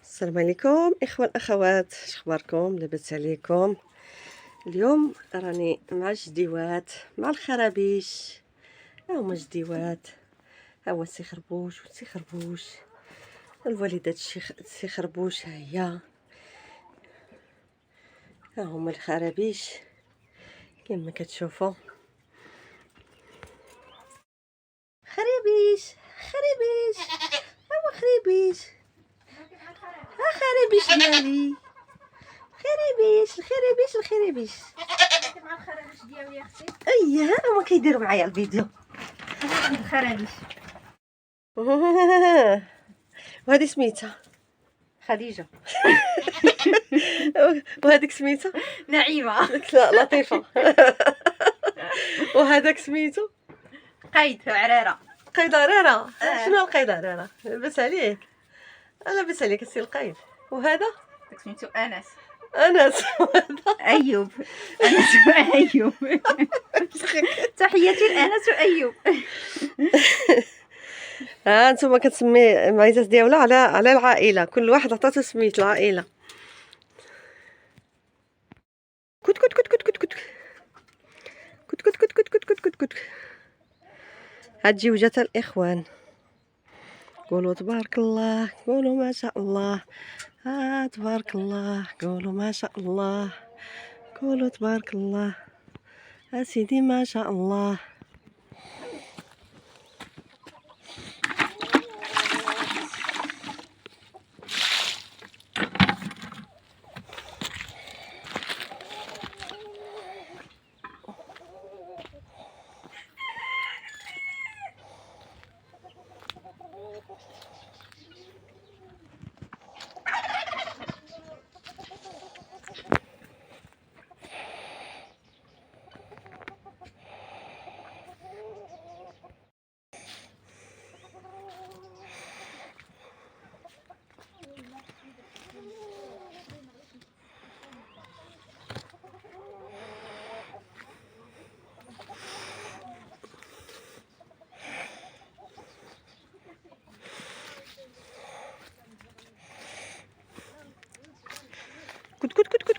السلام عليكم إخوة الأخوات، شخباركم؟ لاباس عليكم؟ اليوم راني مع الجديوات، مع الخرابيش. ها هما الجديوات، ها هو السي خربوش والسي خربوش، الوالدة السي خربوش ها هي، ها هما الخرابيش كما كتشوفوا. خريبيش خريبيش، ها هو خريبيش، ها خريبيش ديالي، خريبيش الخريبيش الخريبيش. انت مع الخرابيش ديالي يا اختي. اييه ها هما كيديروا معايا الفيديو. الخرابيش وهذه سميتها خديجة. وهذيك سميتها نعيمه لا لطيفة. وهذاك سميتو قيد عريره. قيدريرة. آه. شنو القيدريرة؟ لاباس عليك؟ لاباس عليك السي القيد. وهذا داك سميتو انس. انس. ايوب. انس وايوب. تحياتي لانس وايوب. ها نتوما كتسمي المعيزات ديالها على العائلة، كل واحد عطاتو سميت العائلة. كت كت كت كت كت كت كت كت كت كت كت كت كت. هاد جوجة الإخوان، قولوا تبارك الله، قولوا ما شاء الله. تبارك الله، قولوا ما شاء الله، قولوا تبارك الله. سيدي ما شاء الله. كت كت كت كت